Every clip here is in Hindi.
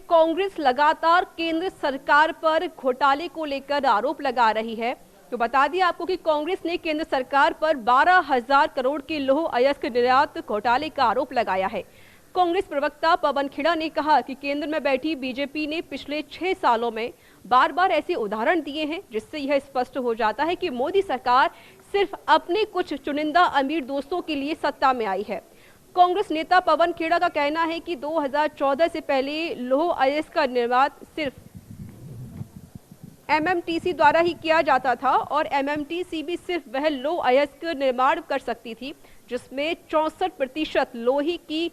कांग्रेस लगातार केंद्र सरकार पर घोटाले को लेकर आरोप लगा रही है। तो बता दिए आपको कि कांग्रेस ने केंद्र सरकार पर 12,000 करोड़ के लौह अयस्क निर्यात घोटाले का आरोप लगाया है। कांग्रेस प्रवक्ता पवन खेड़ा ने कहा कि केंद्र में बैठी बीजेपी ने पिछले 6 सालों में बार बार ऐसे उदाहरण दिए हैं जिससे यह स्पष्ट हो जाता है कि मोदी सरकार सिर्फ अपने कुछ चुनिंदा अमीर दोस्तों के लिए सत्ता में आई है। कांग्रेस नेता पवन खेड़ा का कहना है कि 2014 से पहले लौह अयस्क का निर्माण सिर्फ एमएमटीसी द्वारा ही किया जाता था और एमएमटीसी भी सिर्फ वह लौह अयस्क निर्माण कर सकती थी जिसमें 64% लोहे की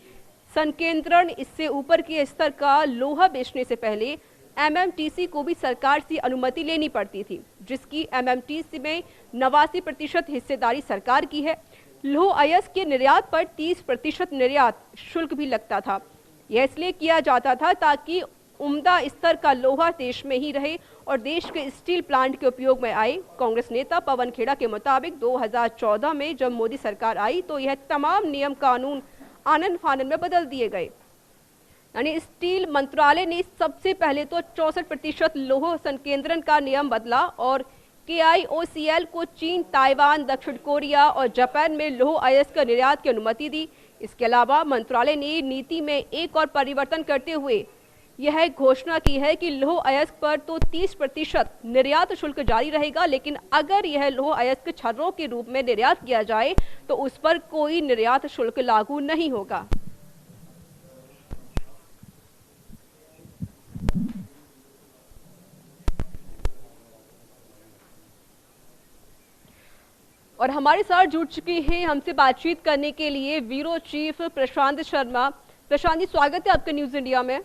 संकेंद्रण। इससे ऊपर के स्तर का लोहा बेचने से पहले एमएमटीसी को भी सरकार से अनुमति लेनी पड़ती थी, जिसकी एमएमटीसी में 89% हिस्सेदारी सरकार की है। लौह अयस्क के निर्यात पर 30% निर्यात शुल्क भी लगता था। यह इसलिए किया जाता था ताकि उम्दा स्तर का लोहा देश में ही रहे और देश के स्टील प्लांट के उपयोग में आए। कांग्रेस नेता पवन खेड़ा के मुताबिक 2014 में जब मोदी सरकार आई तो यह तमाम नियम कानून आनन फानन में बदल दिए गए। यानी स्टील मंत्रालय ने सबसे पहले तो 64% लौह संकेंद्रण का नियम बदला और KIOCL को चीन, ताइवान, दक्षिण कोरिया और जापान में लौह अयस्क निर्यात की अनुमति दी। इसके अलावा मंत्रालय ने नीति में एक और परिवर्तन करते हुए यह घोषणा की है कि लौह अयस्क पर तो 30% निर्यात शुल्क जारी रहेगा, लेकिन अगर यह लौह अयस्क छर्रों के रूप में निर्यात किया जाए तो उस पर कोई निर्यात शुल्क लागू नहीं होगा। और हमारे साथ जुड़ चुके हैं हमसे बातचीत करने के लिए ब्यूरो चीफ प्रशांत शर्मा। प्रशांत जी, स्वागत है आपका न्यूज इंडिया में।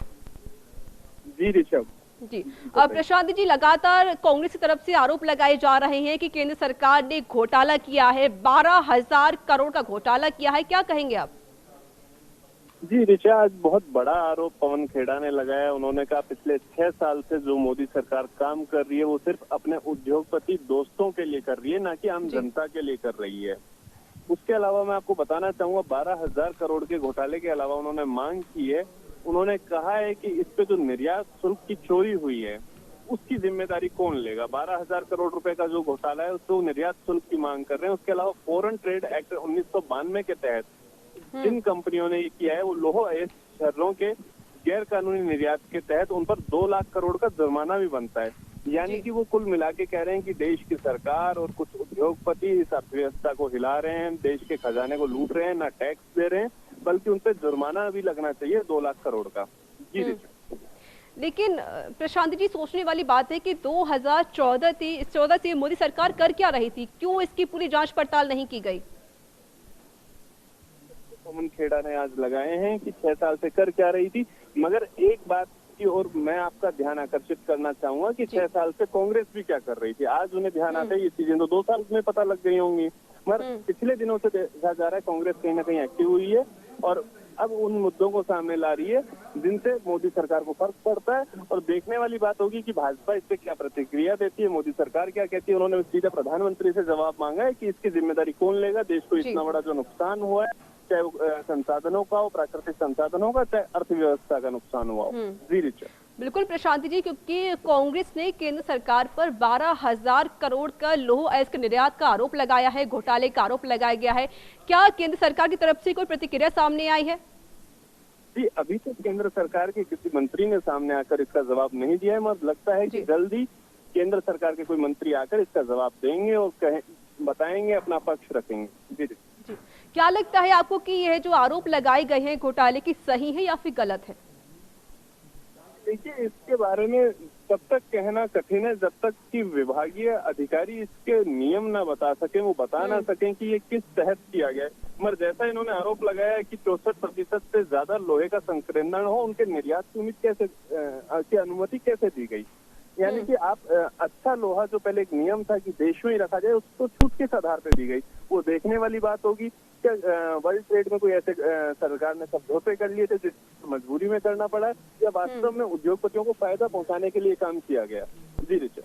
जी ऋषभ जी, प्रशांत जी, लगातार कांग्रेस की तरफ से आरोप लगाए जा रहे हैं कि केंद्र सरकार ने घोटाला किया है, 12,000 करोड़ का घोटाला किया है, क्या कहेंगे आप? जी ऋषा, आज बहुत बड़ा आरोप पवन खेड़ा ने लगाया। उन्होंने कहा पिछले 6 साल से जो मोदी सरकार काम कर रही है वो सिर्फ अपने उद्योगपति दोस्तों के लिए कर रही है, ना कि आम जनता के लिए कर रही है। उसके अलावा मैं आपको बताना चाहूंगा 12,000 करोड़ के घोटाले के अलावा उन्होंने मांग की है, उन्होंने कहा है कि इस पे जो निर्यात शुल्क की चोरी हुई है उसकी जिम्मेदारी कौन लेगा। 12,000 करोड़ रुपए का जो घोटाला है उसको निर्यात शुल्क की मांग कर रहे हैं। उसके अलावा फॉरेन ट्रेड एक्ट 1992 के तहत जिन कंपनियों ने ये किया है वो लौह अयस्क छर्रों के गैर कानूनी निर्यात के तहत उन पर 2 लाख करोड़ का जुर्माना भी बनता है। यानी कि वो कुल मिला के कह रहे हैं कि देश की सरकार और कुछ उद्योगपति इस अर्थव्यवस्था को हिला रहे हैं, देश के खजाने को लूट रहे हैं, ना टैक्स दे रहे हैं, बल्कि उन पर जुर्माना भी लगना चाहिए 2 लाख करोड़ का। जी लेकिन प्रशांत जी, सोचने वाली बात है कि 2014 से मोदी सरकार कर क्या रही थी, क्यों इसकी पूरी जांच पड़ताल नहीं की गई? पवन खेड़ा ने आज लगाए हैं कि 6 साल से कर क्या रही थी, मगर एक बात की और मैं आपका ध्यान आकर्षित करना चाहूंगा कि 6 साल से कांग्रेस भी क्या कर रही थी। आज उन्हें ध्यान आता है ये चीजें तो 2 साल में पता लग गई होंगी, मगर पिछले दिनों से देखा जा रहा है कांग्रेस कहीं ना कहीं एक्टिव हुई है और अब उन मुद्दों को सामने ला रही है जिनसे मोदी सरकार को फर्क पड़ता है। और देखने वाली बात होगी कि भाजपा इस पे क्या प्रतिक्रिया देती है, मोदी सरकार क्या कहती है। उन्होंने सीधे प्रधानमंत्री से जवाब मांगा है कि इसकी जिम्मेदारी कौन लेगा। देश को इतना बड़ा जो नुकसान हुआ है, चाहे संसाधनों का हो, प्राकृतिक संसाधनों का, चाहे अर्थव्यवस्था का नुकसान हुआ हो। जी रिचा, बिल्कुल प्रशांत जी, क्योंकि कांग्रेस ने केंद्र सरकार पर 12,000 करोड़ का लौह अयस्क निर्यात का आरोप लगाया है, घोटाले का आरोप लगाया गया है। क्या केंद्र सरकार की तरफ से कोई प्रतिक्रिया सामने आई है? जी, अभी तक केंद्र सरकार के किसी मंत्री ने सामने आकर इसका जवाब नहीं दिया है, मगर लगता है कि जल्दी केंद्र सरकार के कोई मंत्री आकर इसका जवाब देंगे और बताएंगे, अपना पक्ष रखेंगे। जी, क्या लगता है आपको कि यह जो आरोप लगाए गए हैं घोटाले की, सही है या फिर गलत है? देखिए, इसके बारे में तब तक कहना कठिन है जब तक कि विभागीय अधिकारी इसके नियम ना बता सके, वो बता ना सकें कि ये किस तहत किया गया है। मगर जैसा इन्होंने आरोप लगाया है कि 64% से ज्यादा लोहे का संकेंद्रण हो, उनके निर्यात की की अनुमति कैसे दी गई। यानी कि आप अच्छा लोहा जो पहले एक नियम था कि देश में ही रखा जाए, उसको छूट किस आधार पर दी गई, वो देखने वाली बात होगी। क्या वर्ल्ड ट्रेड में कोई ऐसे सरकार ने समझौते कर लिए थे जिसको मजबूरी में करना पड़ा, या वास्तव में उद्योगपतियों को फायदा पहुंचाने के लिए काम किया गया। जी रिचा,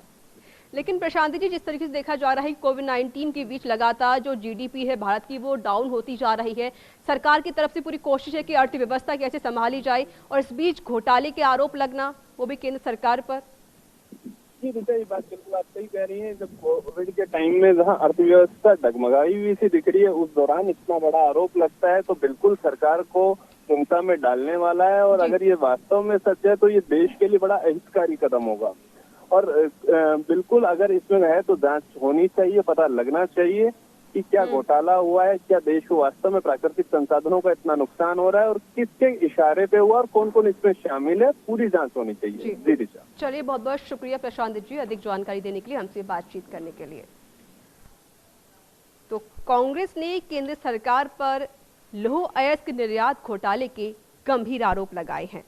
लेकिन प्रशांत जी, जिस तरीके से देखा जा रहा है कोविड-19 के बीच लगातार जो जीडीपी है भारत की वो डाउन होती जा रही है। सरकार की तरफ से पूरी कोशिश है कि अर्थव्यवस्था कैसे संभाली जाए और इस बीच घोटाले के आरोप लगना वो भी केंद्र सरकार पर। जी रिचा, ये बात बिल्कुल आप सही कह रही हैं। जब कोविड के टाइम में जहां अर्थव्यवस्था डगमगाई हुई सी दिख रही है, उस दौरान इतना बड़ा आरोप लगता है तो बिल्कुल सरकार को चिंता में डालने वाला है। और अगर ये वास्तव में सच है तो ये देश के लिए बड़ा अहितकारी कदम होगा। और बिल्कुल अगर इसमें है तो जांच होनी चाहिए, पता लगना चाहिए कि क्या घोटाला हुआ है, क्या देश को वास्तव में प्राकृतिक संसाधनों का इतना नुकसान हो रहा है और किसके इशारे पे हुआ और कौन कौन इसमें शामिल है, पूरी जांच होनी चाहिए। जी रिचा। चलिए, बहुत बहुत शुक्रिया प्रशांत जी अधिक जानकारी देने के लिए, हमसे बातचीत करने के लिए। तो कांग्रेस ने केंद्र सरकार पर लौह अयस्क निर्यात घोटाले के गंभीर आरोप लगाए हैं।